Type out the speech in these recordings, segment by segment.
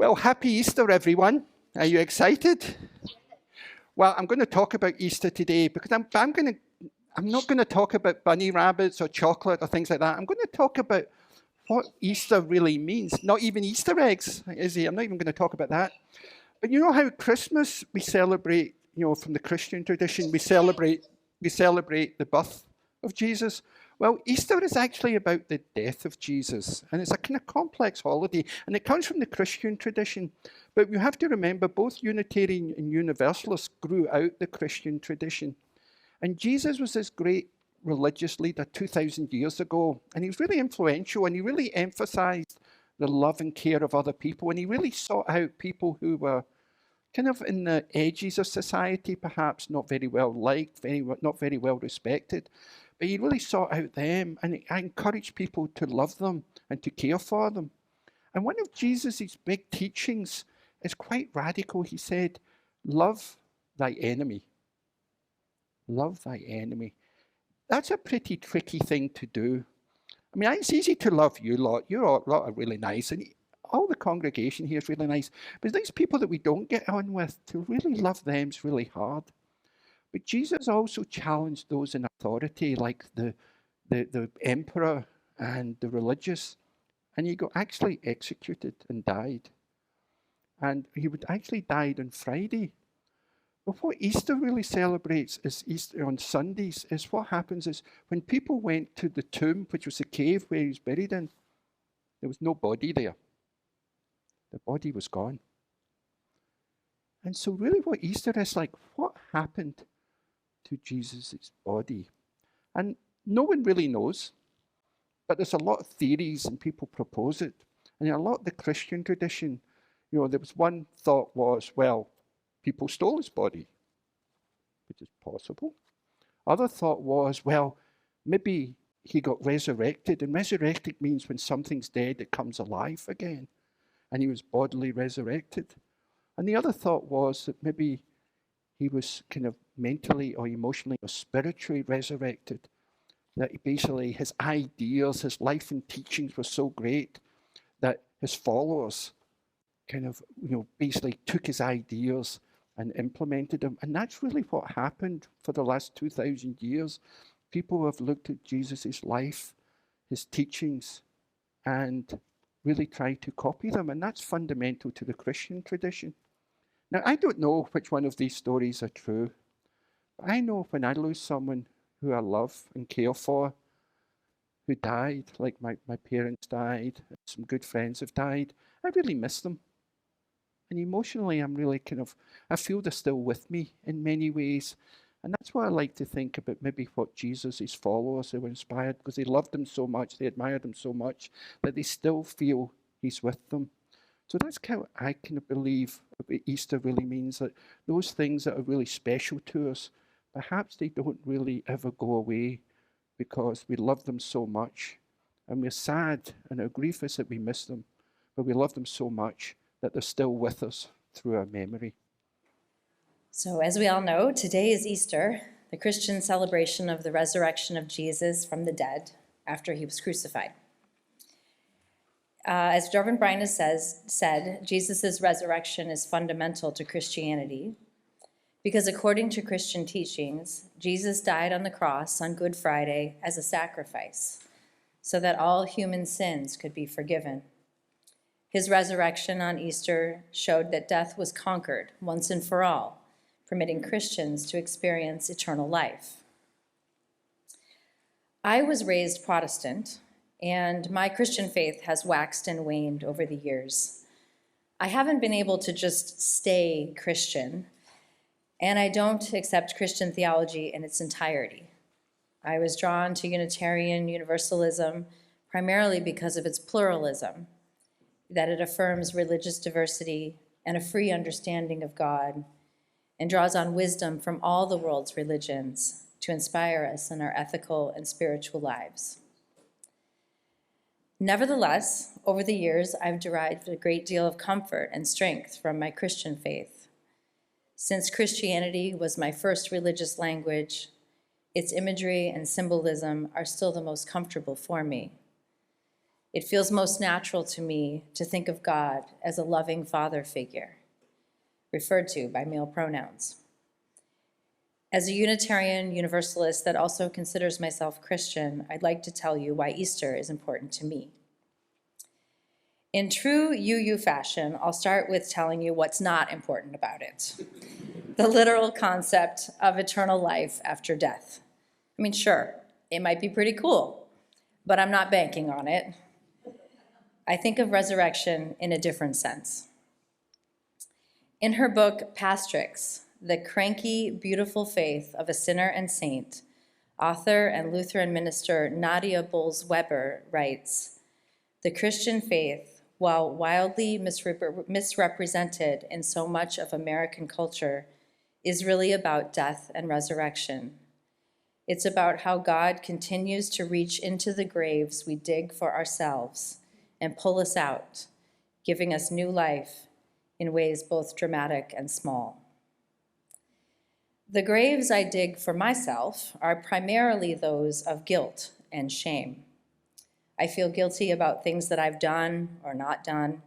Well, happy Easter, everyone. Are you excited? Well, I'm going to talk about Easter today because I'm not going to talk about bunny rabbits or chocolate or things like that. I'm going to talk about what Easter really means. Not even Easter eggs, is he? I'm not even going to talk about that. But you know how Christmas we celebrate, from the Christian tradition, we celebrate the birth of Jesus. Well, Easter is actually about the death of Jesus, and it's a kind of complex holiday, and it comes from the Christian tradition. But you have to remember, both Unitarian and Universalists grew out the Christian tradition. And Jesus was this great religious leader 2,000 years ago, and he was really influential, and he really emphasized the love and care of other people, and he really sought out people who were kind of in the edges of society, perhaps not very well liked, not very well respected. But he really sought out them, and I encouraged people to love them and to care for them. And one of Jesus' big teachings is quite radical. He said, love thy enemy. Love thy enemy. That's a pretty tricky thing to do. I mean, it's easy to love you lot. You're all lot are really nice, and all the congregation here is really nice. But these people that we don't get on with, to really love them is really hard. But Jesus also challenged those in authority, like the emperor and the religious, and he got actually executed and died. And he would actually died on Friday. But what Easter really celebrates is Easter on Sundays, is what happens is when people went to the tomb, which was the cave where he was buried in, there was no body there. The body was gone. And so really what Easter is like, what happened to Jesus' body? And no one really knows, but there's a lot of theories and people propose it. And in a lot of the Christian tradition, there was one thought was, well, people stole his body, which is possible. Other thought was, well, maybe he got resurrected, and resurrected means when something's dead, it comes alive again, and he was bodily resurrected. And the other thought was that maybe he was kind of mentally or emotionally or spiritually resurrected, that basically his ideas, his life and teachings were so great that his followers kind of, basically took his ideas and implemented them. And that's really what happened for the last 2,000 years. People have looked at Jesus' life, his teachings, and really tried to copy them. And that's fundamental to the Christian tradition. Now, I don't know which one of these stories are true, but I know when I lose someone who I love and care for, who died, like my parents died, some good friends have died, I really miss them. And emotionally, I'm really I feel they're still with me in many ways. And that's why I like to think about maybe what Jesus' followers were inspired, because they loved him so much, they admired him so much, that they still feel he's with them. So that's how I believe what Easter really means, that those things that are really special to us, perhaps they don't really ever go away because we love them so much. And we're sad, and our grief is that we miss them, but we love them so much that they're still with us through our memory. So as we all know, today is Easter, the Christian celebration of the resurrection of Jesus from the dead after he was crucified. As Reverend Brian has said, Jesus' resurrection is fundamental to Christianity because according to Christian teachings, Jesus died on the cross on Good Friday as a sacrifice so that all human sins could be forgiven. His resurrection on Easter showed that death was conquered once and for all, permitting Christians to experience eternal life. I was raised Protestant, and my Christian faith has waxed and waned over the years. I haven't been able to just stay Christian, and I don't accept Christian theology in its entirety. I was drawn to Unitarian Universalism primarily because of its pluralism, that it affirms religious diversity and a free understanding of God, and draws on wisdom from all the world's religions to inspire us in our ethical and spiritual lives. Nevertheless, over the years, I've derived a great deal of comfort and strength from my Christian faith. Since Christianity was my first religious language, its imagery and symbolism are still the most comfortable for me. It feels most natural to me to think of God as a loving father figure, referred to by male pronouns. As a Unitarian Universalist that also considers myself Christian, I'd like to tell you why Easter is important to me. In true UU fashion, I'll start with telling you what's not important about it. The literal concept of eternal life after death. I mean, sure, it might be pretty cool, but I'm not banking on it. I think of resurrection in a different sense. In her book, Pastrix, The Cranky, Beautiful Faith of a Sinner and Saint, author and Lutheran minister Nadia Bolz-Weber writes, "The Christian faith, while wildly misrepresented in so much of American culture, is really about death and resurrection. It's about how God continues to reach into the graves we dig for ourselves and pull us out, giving us new life in ways both dramatic and small. The graves I dig for myself are primarily those of guilt and shame. I feel guilty about things that I've done or not done,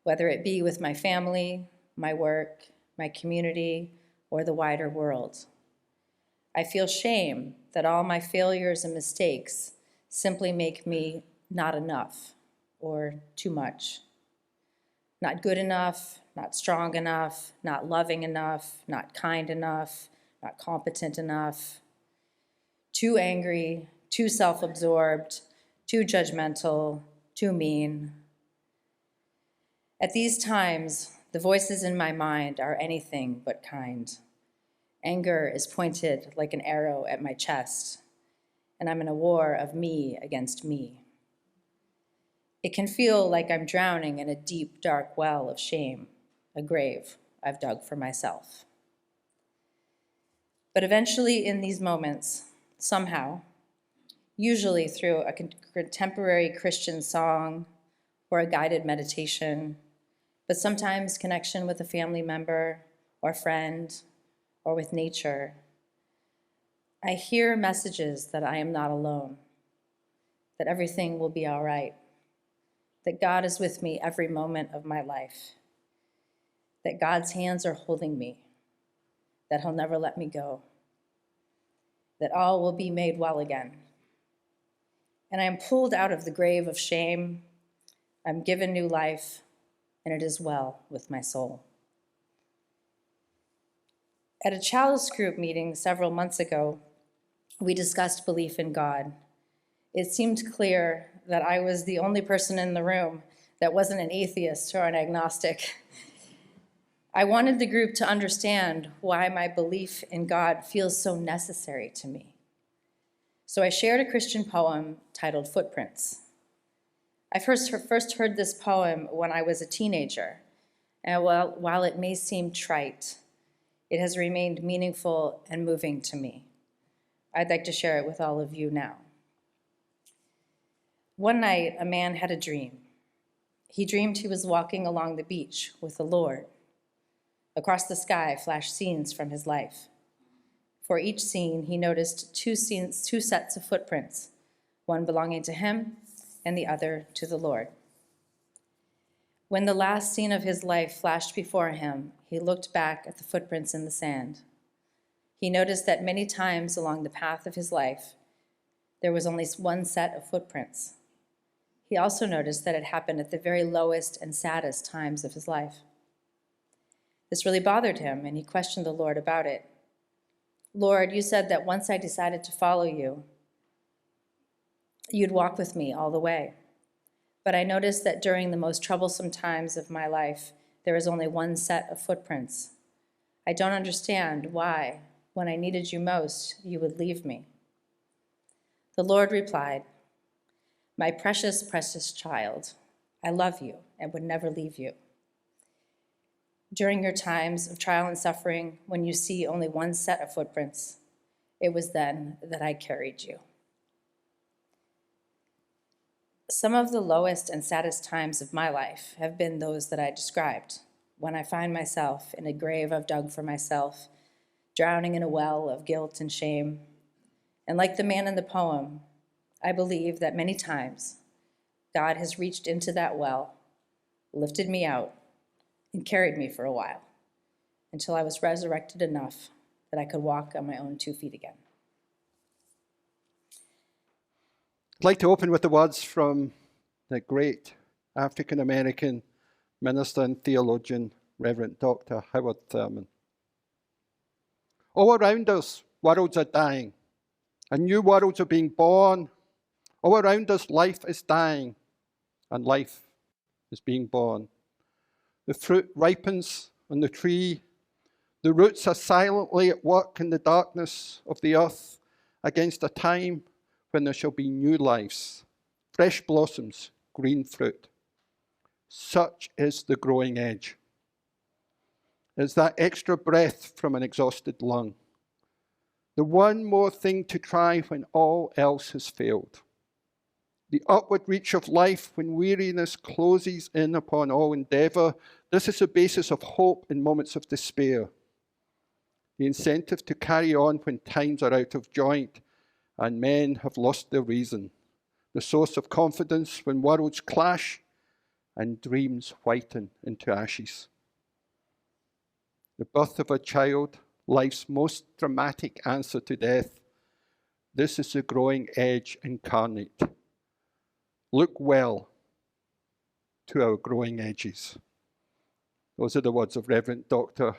whether it be with my family, my work, my community, or the wider world. I feel shame that all my failures and mistakes simply make me not enough or too much. Not good enough, not strong enough, not loving enough, not kind enough, not competent enough, too angry, too self-absorbed, too judgmental, too mean. At these times, the voices in my mind are anything but kind. Anger is pointed like an arrow at my chest, and I'm in a war of me against me. It can feel like I'm drowning in a deep, dark well of shame, a grave I've dug for myself. But eventually in these moments, somehow, usually through a contemporary Christian song or a guided meditation, but sometimes connection with a family member or friend or with nature, I hear messages that I am not alone, that everything will be all right, that God is with me every moment of my life, that God's hands are holding me, that he'll never let me go, that all will be made well again. And I am pulled out of the grave of shame. I'm given new life, and it is well with my soul. At a chalice group meeting several months ago, we discussed belief in God. It seemed clear that I was the only person in the room that wasn't an atheist or an agnostic. I wanted the group to understand why my belief in God feels so necessary to me. So I shared a Christian poem titled Footprints. I first heard this poem when I was a teenager, and while it may seem trite, it has remained meaningful and moving to me. I'd like to share it with all of you now. One night, a man had a dream. He dreamed he was walking along the beach with the Lord. Across the sky flashed scenes from his life. For each scene, he noticed two sets of footprints, one belonging to him and the other to the Lord. When the last scene of his life flashed before him, he looked back at the footprints in the sand. He noticed that many times along the path of his life, there was only one set of footprints. He also noticed that it happened at the very lowest and saddest times of his life. This really bothered him, and he questioned the Lord about it. Lord, you said that once I decided to follow you, you'd walk with me all the way. But I noticed that during the most troublesome times of my life, there is only one set of footprints. I don't understand why, when I needed you most, you would leave me. The Lord replied, my precious, precious child, I love you and would never leave you. During your times of trial and suffering, when you see only one set of footprints, it was then that I carried you. Some of the lowest and saddest times of my life have been those that I described, when I find myself in a grave I've dug for myself, drowning in a well of guilt and shame. And like the man in the poem, I believe that many times God has reached into that well, lifted me out, and carried me for a while until I was resurrected enough that I could walk on my own 2 feet again. I'd like to open with the words from the great African-American minister and theologian, Reverend Dr. Howard Thurman. All around us, worlds are dying, and new worlds are being born. All around us, life is dying, and life is being born. The fruit ripens on the tree. The roots are silently at work in the darkness of the earth against a time when there shall be new lives, fresh blossoms, green fruit. Such is the growing edge. It's that extra breath from an exhausted lung. The one more thing to try when all else has failed. The upward reach of life when weariness closes in upon all endeavor. This is the basis of hope in moments of despair. The incentive to carry on when times are out of joint and men have lost their reason. The source of confidence when worlds clash and dreams whiten into ashes. The birth of a child, life's most dramatic answer to death. This is the growing edge incarnate. Look well to our growing edges. Those are the words of Reverend Dr.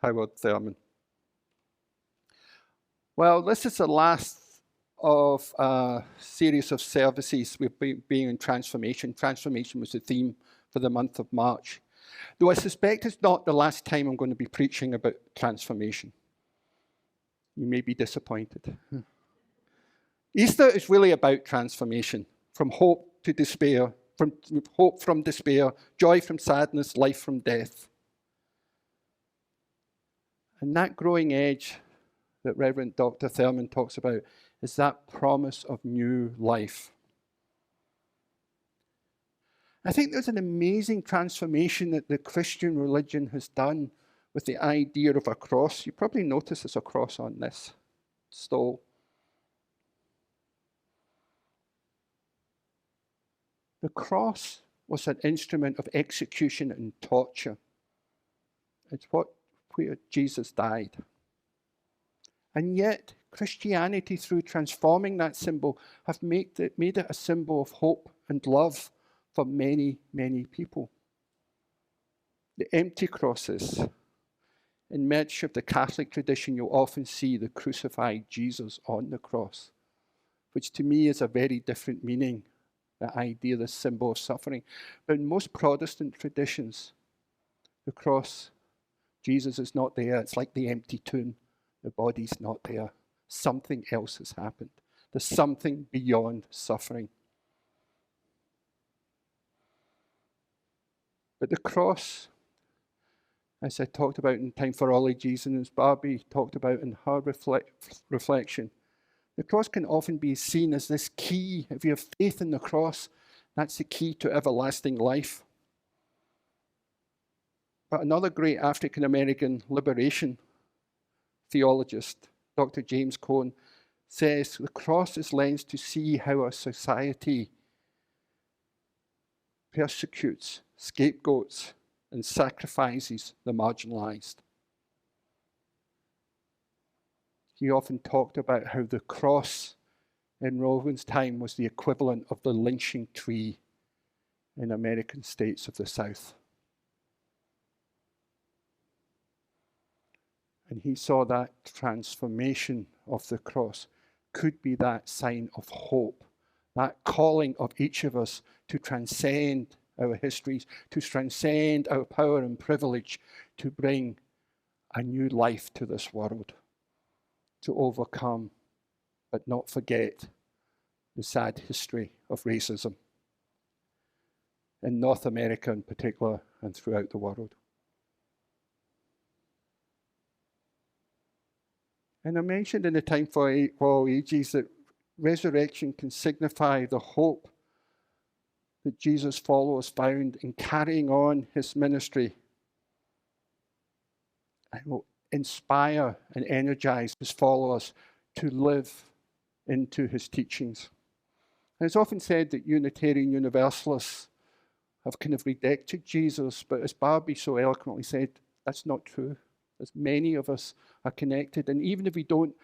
Howard Thurman. Well, this is the last of a series of services we've been in transformation. Transformation was the theme for the month of March. Though I suspect it's not the last time I'm going to be preaching about transformation. You may be disappointed. Easter is really about transformation, from hope to despair, from hope from despair, joy from sadness, life from death. And that growing edge that Reverend Dr. Thurman talks about is that promise of new life. I think there's an amazing transformation that the Christian religion has done with the idea of a cross. You probably notice there's a cross on this stole. The cross was an instrument of execution and torture. It's where Jesus died. And yet, Christianity, through transforming that symbol, have made it a symbol of hope and love for many, many people. The empty crosses. In much of the Catholic tradition, you'll often see the crucified Jesus on the cross, which to me is a very different meaning, the idea, the symbol of suffering. But in most Protestant traditions, the cross, Jesus is not there. It's like the empty tomb. The body's not there. Something else has happened. There's something beyond suffering. But the cross, as I talked about in Time for Ologies, and as Barbie talked about in her reflection, the cross can often be seen as this key. If you have faith in the cross, that's the key to everlasting life. But another great African-American liberation theologist, Dr. James Cone, says the cross is lens to see how our society persecutes, scapegoats, and sacrifices the marginalized. He often talked about how the cross in Rowan's time was the equivalent of the lynching tree in American states of the South. And he saw that transformation of the cross could be that sign of hope, that calling of each of us to transcend our histories, to transcend our power and privilege, to bring a new life to this world, to overcome, but not forget the sad history of racism in North America in particular and throughout the world. And I mentioned in the Time for All Ages that resurrection can signify the hope that Jesus' followers found in carrying on his ministry and will inspire and energize his followers to live into his teachings. And it's often said that Unitarian Universalists have kind of rejected Jesus, but as Barbie so eloquently said, that's not true. As many of us are connected, and even if we don't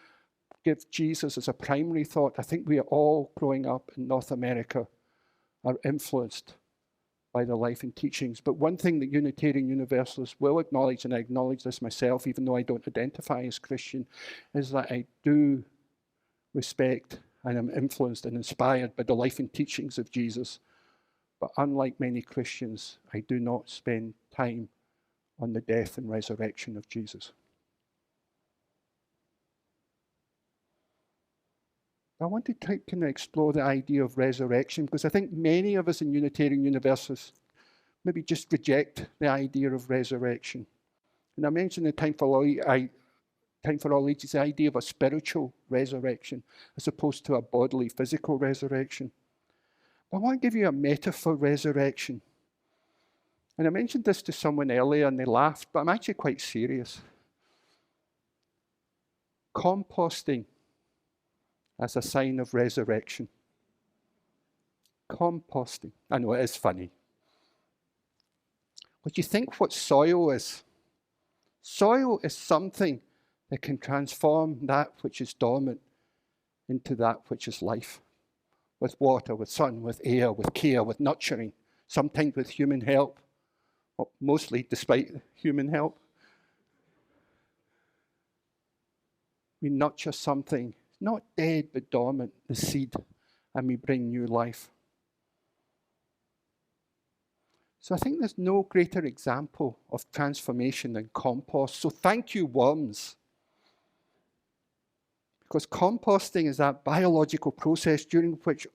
give Jesus as a primary thought, I think we are all growing up in North America are influenced by the life and teachings. But one thing that Unitarian Universalists will acknowledge, and I acknowledge this myself, even though I don't identify as Christian, is that I do respect and am influenced and inspired by the life and teachings of Jesus. But unlike many Christians, I do not spend time on the death and resurrection of Jesus. I want to kind of explore the idea of resurrection, because I think many of us in Unitarian Universalists maybe just reject the idea of resurrection. And I mentioned in Time for All Ages, the idea of a spiritual resurrection as opposed to a bodily, physical resurrection. I want to give you a metaphor resurrection. And I mentioned this to someone earlier and they laughed, but I'm actually quite serious. Composting as a sign of resurrection. Composting. I know it is funny. But you think what soil is? Soil is something that can transform that which is dormant into that which is life. With water, with sun, with air, with care, with nurturing, sometimes with human help. Well, mostly despite human help. We nurture something, not dead but dormant, the seed, and we bring new life. So I think there's no greater example of transformation than compost. So thank you, worms. Because composting is that biological process during which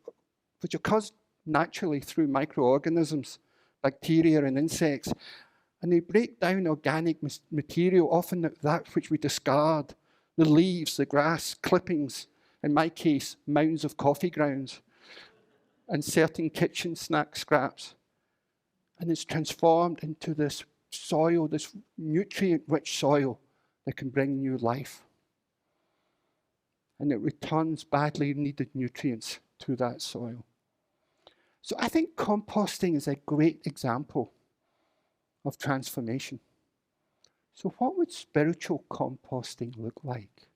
occurs naturally through microorganisms, bacteria and insects. And they break down organic material, often that which we discard, the leaves, the grass, clippings, in my case, mounds of coffee grounds, and certain kitchen snack scraps. And it's transformed into this soil, this nutrient-rich soil that can bring new life. And it returns badly needed nutrients to that soil. So I think composting is a great example of transformation. So what would spiritual composting look like?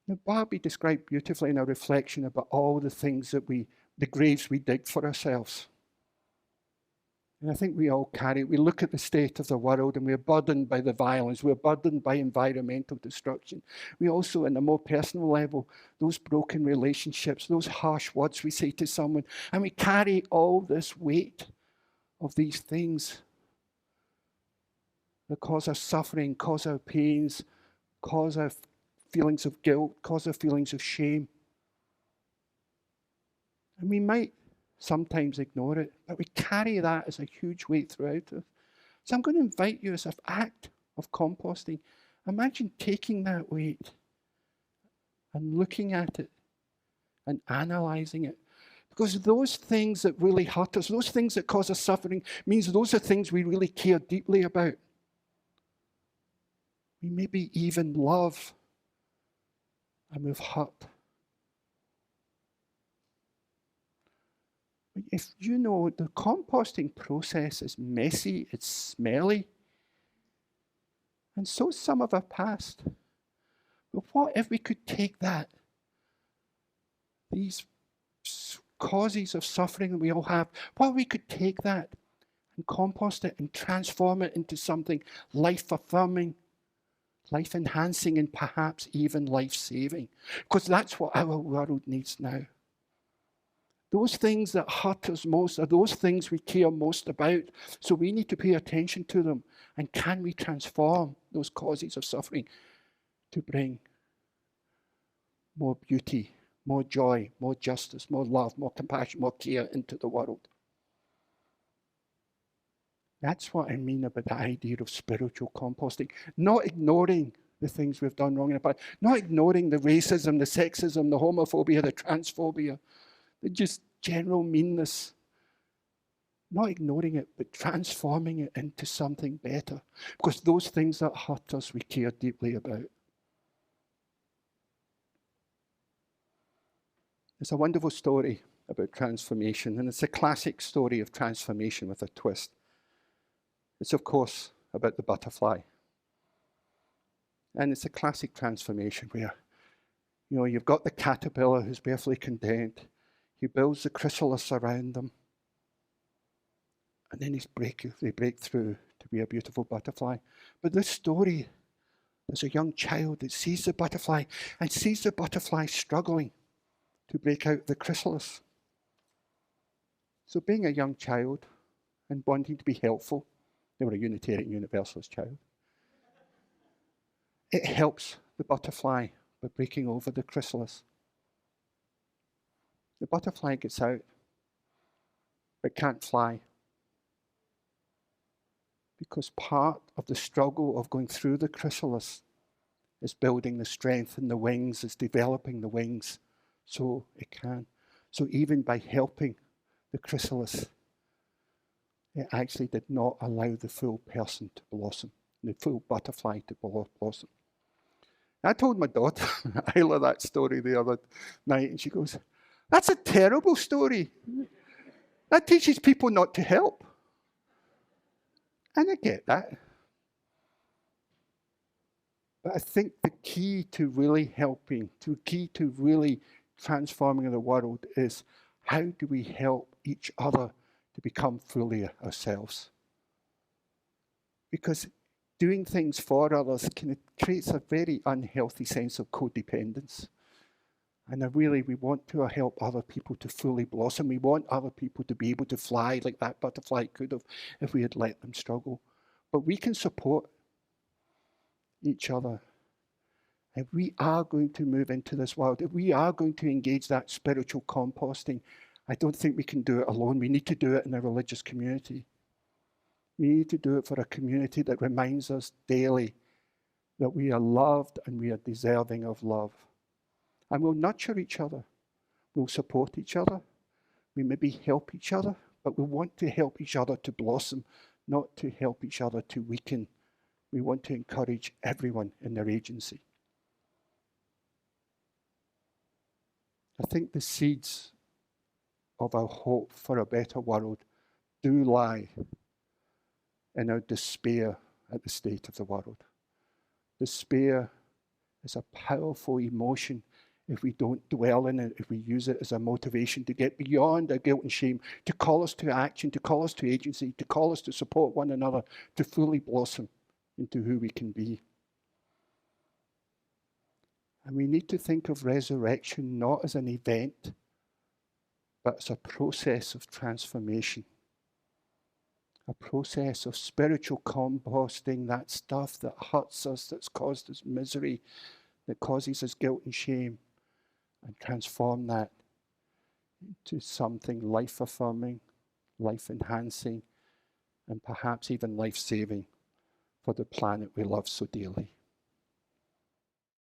Now, Barbie described beautifully in a reflection about all the things that the graves we dig for ourselves. And I think we all carry it. We look at the state of the world and we're burdened by the violence. We're burdened by environmental destruction. We also, on a more personal level, those broken relationships, those harsh words we say to someone, and we carry all this weight of these things that cause us suffering, cause our pains, cause our feelings of guilt, cause our feelings of shame. And we might sometimes ignore it, but we carry that as a huge weight throughout us. So I'm going to invite you as an act of composting. Imagine taking that weight and looking at it and analysing it. Because those things that really hurt us, those things that cause us suffering, means those are things we really care deeply about. We maybe even love, and we've hurt. If you know the composting process is messy, it's smelly, and so some of our past. But what if we could take that, these causes of suffering that we all have, what if we could take that and compost it and transform it into something life-affirming, life-enhancing, and perhaps even life-saving? Because that's what our world needs now. Those things that hurt us most are those things we care most about. So we need to pay attention to them. And can we transform those causes of suffering to bring more beauty, more joy, more justice, more love, more compassion, more care into the world? That's what I mean about the idea of spiritual composting. Not ignoring the things we've done wrong in the past. Not ignoring the racism, the sexism, the homophobia, the transphobia. Just general meanness. Not ignoring it, but transforming it into something better. Because those things that hurt us, we care deeply about. It's a wonderful story about transformation, and it's a classic story of transformation with a twist. It's, of course, about the butterfly. And it's a classic transformation where, you've got the caterpillar who's barely content. He builds the chrysalis around them. And then they break through to be a beautiful butterfly. But this story, there's a young child that sees the butterfly and sees the butterfly struggling to break out the chrysalis. So being a young child and wanting to be helpful, they were a Unitarian Universalist child, it helps the butterfly by breaking over the chrysalis. The butterfly gets out, but can't fly. Because part of the struggle of going through the chrysalis is building the strength in the wings, is developing the wings so it can. So even by helping the chrysalis, it actually did not allow the full person to blossom, the full butterfly to blossom. I told my daughter, Isla, that story the other night, and she goes, "That's a terrible story. That teaches people not to help." And I get that. But I think the key to really helping, the key to really transforming the world is how do we help each other to become fully ourselves? Because doing things for others creates a very unhealthy sense of codependence. And we want to help other people to fully blossom. We want other people to be able to fly like that butterfly could have if we had let them struggle. But we can support each other. If we are going to move into this world, if we are going to engage that spiritual composting, I don't think we can do it alone. We need to do it in a religious community. We need to do it for a community that reminds us daily that we are loved and we are deserving of love. And we'll nurture each other. We'll support each other. We maybe help each other, but we want to help each other to blossom, not to help each other to weaken. We want to encourage everyone in their agency. I think the seeds of our hope for a better world do lie in our despair at the state of the world. Despair is a powerful emotion if we don't dwell in it, if we use it as a motivation to get beyond our guilt and shame, to call us to action, to call us to agency, to call us to support one another, to fully blossom into who we can be. And we need to think of resurrection not as an event, but as a process of transformation. A process of spiritual composting, that stuff that hurts us, that's caused us misery, that causes us guilt and shame, and transform that into something life-affirming, life-enhancing, and perhaps even life-saving for the planet we love so dearly.